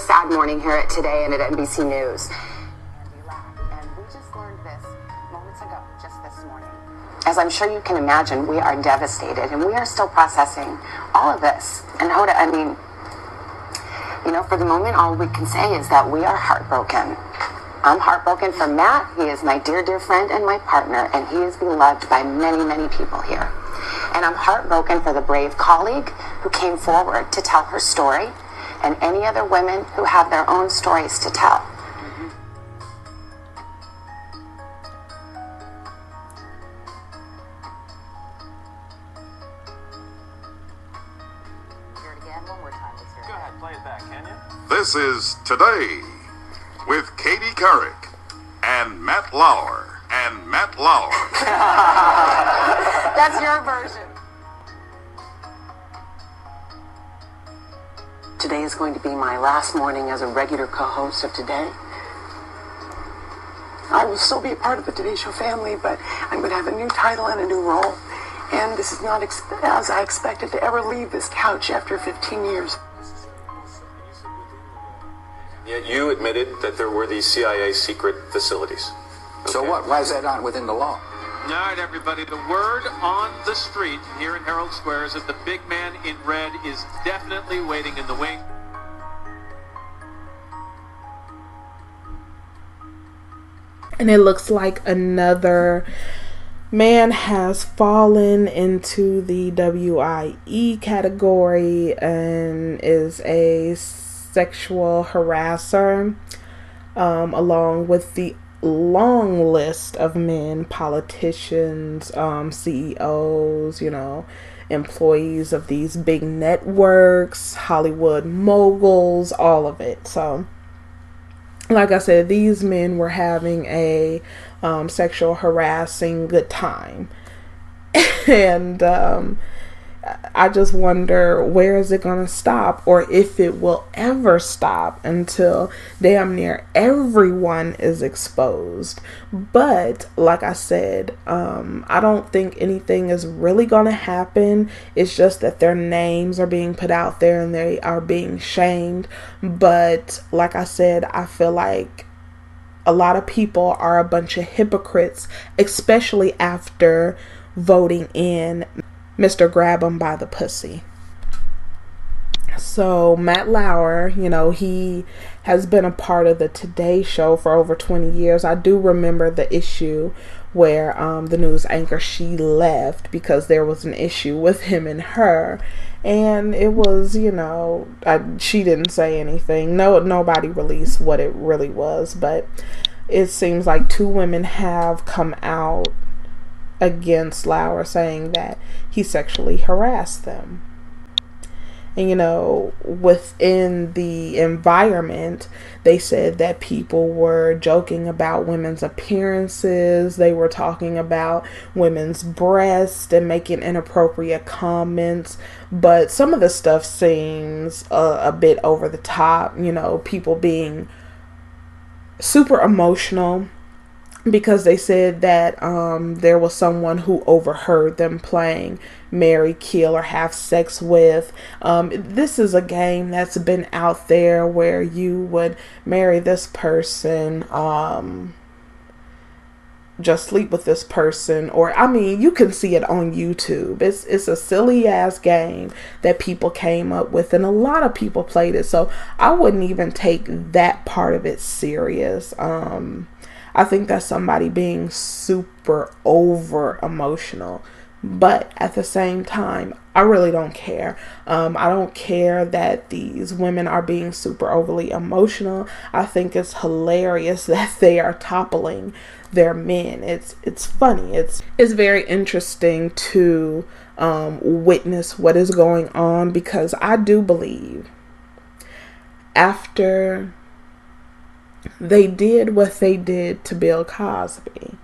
sad morning here at Today and at NBC News. And we just learned this moments ago, just this morning. As I'm sure you can imagine, we are devastated and we are still processing all of this. And Hoda, I mean, you know, for the moment, all we can say is that we are heartbroken. I'm heartbroken for Matt. He is my dear, dear friend and my partner, and he is beloved by many, many people here. And I'm heartbroken for the brave colleague who came forward to tell her story, and any other women who have their own stories to tell. Hear it again one more time. Let's hear it. Go ahead, play it back, can you? This is Today with Katie Couric and Matt Lauer. That's your version. Today is going to be my last morning as a regular co-host of Today. I will still be a part of the Today Show family, but I'm going to have a new title and a new role. And this is not as I expected to ever leave this couch after 15 years. Yet you admitted that there were these CIA secret facilities. So what? Why is that not within the law? All right, everybody. The word on the street here in Herald Square is that the big man in red is definitely waiting in the wing. And it looks like another man has fallen into the WIE category and is a sexual harasser, along with the long list of men, politicians, CEOs, you know, employees of these big networks, Hollywood moguls, all of it. So, like I said, these men were having a sexual harassing good time. And I just wonder, where is it going to stop, or if it will ever stop until damn near everyone is exposed. But like I said, I don't think anything is really going to happen. It's just that their names are being put out there and they are being shamed. But like I said, I feel like a lot of people are a bunch of hypocrites, especially after voting in Mr. Grab 'em by the pussy. So Matt Lauer, you know, he has been a part of the Today Show for over 20 years. I do remember the issue where the news anchor, she left because there was an issue with him and her. And it was, you know, she didn't say anything. Nobody released what it really was. But it seems like two women have come out against Lauer, saying that he sexually harassed them. And you know, within the environment, they said that people were joking about women's appearances. They were talking about women's breasts and making inappropriate comments. But some of the stuff seems a bit over the top. You know, people being super emotional, because they said that there was someone who overheard them playing marry, kill, or have sex with. This is a game that's been out there where you would marry this person, just sleep with this person, or I mean, you can see it on YouTube. It's a silly ass game that people came up with, and a lot of people played it. So I wouldn't even take that part of it serious. I think that's somebody being super over emotional. But at the same time, I really don't care. I don't care that these women are being super overly emotional. I think it's hilarious that they are toppling their men. It's funny. It's very interesting to witness what is going on, because I do believe after they did what they did to Bill Cosby,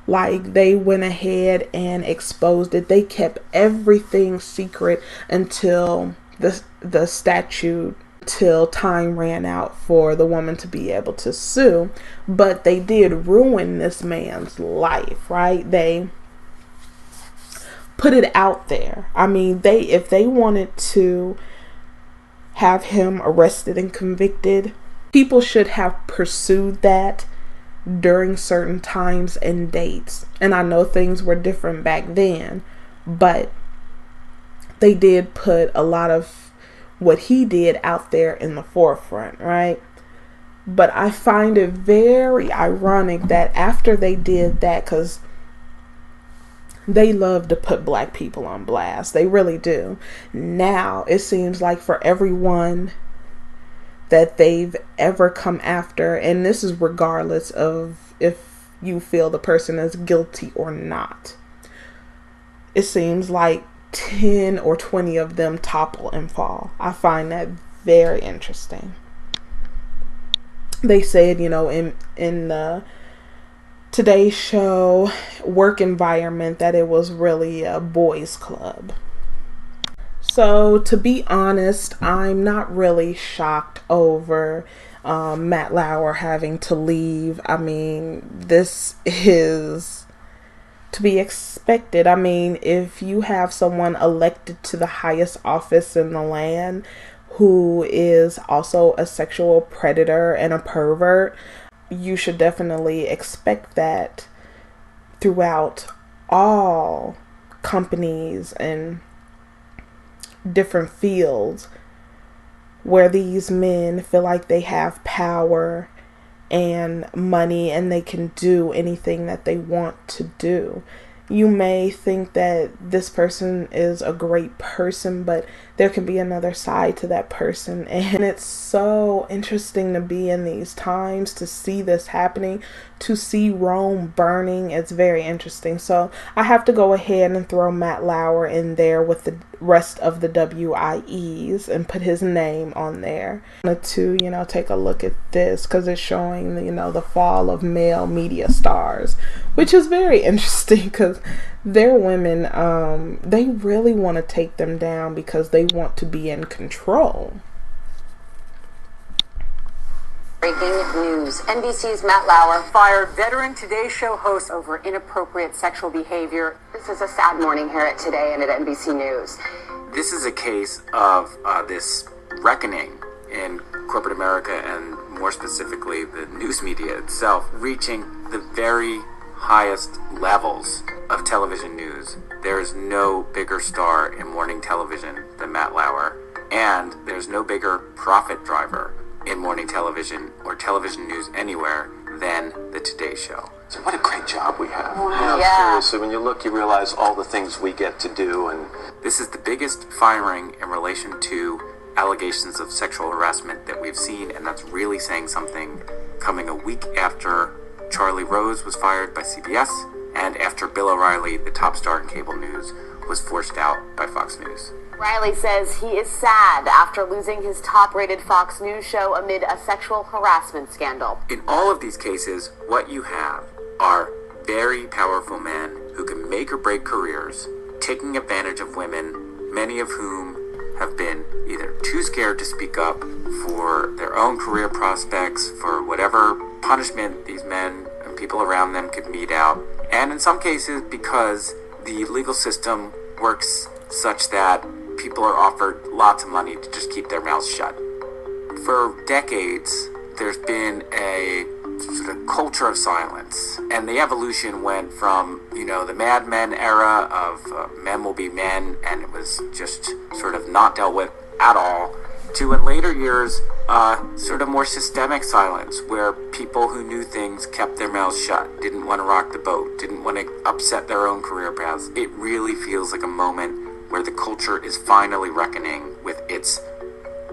like they went ahead and exposed it. They kept everything secret until the statute, till time ran out for the woman to be able to sue. But they did ruin this man's life, right? They put it out there. I mean, if they wanted to have him arrested and convicted. People should have pursued that during certain times and dates. And I know things were different back then, but they did put a lot of what he did out there in the forefront, right? But I find it very ironic that after they did that, because they love to put black people on blast. They really do. Now it seems like for everyone that they've ever come after, and this is regardless of if you feel the person is guilty or not, it seems like 10 or 20 of them topple and fall. I find that very interesting. They said, in the Today's Show work environment that it was really a boys' club. So to be honest, I'm not really shocked over Matt Lauer having to leave. I mean, this is to be expected. I mean, if you have someone elected to the highest office in the land who is also a sexual predator and a pervert, you should definitely expect that throughout all companies and different fields where these men feel like they have power and money and they can do anything that they want to do. You may think that this person is a great person, but there can be another side to that person. And it's so interesting to be in these times, to see this happening, to see Rome burning. It's very interesting. So I have to go ahead and throw Matt Lauer in there with the rest of the WIEs and put his name on there. I wanted to, take a look at this because it's showing, the fall of male media stars, which is very interesting because they're women. They really want to take them down because they want to be in control. Breaking news. NBC's Matt Lauer fired veteran Today Show host over inappropriate sexual behavior. This is a sad morning here at Today and at NBC News. This is a case of this reckoning in corporate America, and more specifically the news media itself, reaching the very highest levels of television news. There is no bigger star in morning television than Matt Lauer, and there's no bigger profit driver in morning television or television news anywhere than the Today Show. So what a great job we have. Yeah. Seriously, when you look, you realize all the things we get to do. And this is the biggest firing in relation to allegations of sexual harassment that we've seen, and that's really saying something, coming a week after Charlie Rose was fired by CBS and after Bill O'Reilly, the top star in cable news, was forced out by Fox News. Riley says he is sad after losing his top-rated Fox News show amid a sexual harassment scandal. In all of these cases, what you have are very powerful men who can make or break careers, taking advantage of women, many of whom have been either too scared to speak up for their own career prospects, for whatever punishment these men and people around them could mete out, and in some cases because the legal system works such that people are offered lots of money to just keep their mouths shut. For decades, there's been a sort of culture of silence, and the evolution went from, the Mad Men era of men will be men, and it was just sort of not dealt with at all, to in later years, sort of more systemic silence, where people who knew things kept their mouths shut, didn't want to rock the boat, didn't want to upset their own career paths. It really feels like a moment where the culture is finally reckoning with its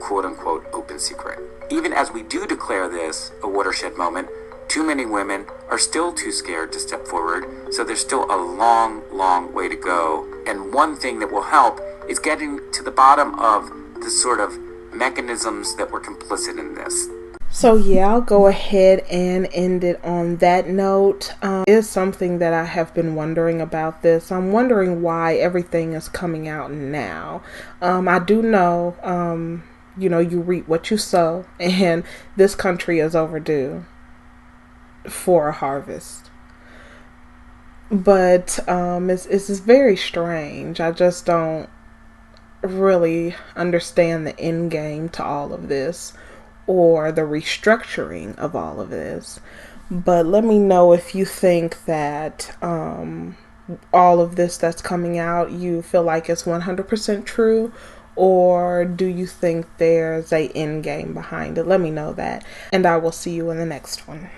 quote-unquote open secret. Even as we do declare this a watershed moment, too many women are still too scared to step forward, so there's still a long, long way to go. And one thing that will help is getting to the bottom of the sort of mechanisms that were complicit in this. So yeah, I'll go ahead and end it on that note. Is something that I have been wondering about this. I'm wondering why everything is coming out now. I do know, you reap what you sow, and this country is overdue for a harvest. But it's very strange. I just don't really understand the end game to all of this or the restructuring of all of this. But let me know if you think that all of this that's coming out, you feel like it's 100% true, or do you think there's a end game behind it? Let me know that, and I will see you in the next one.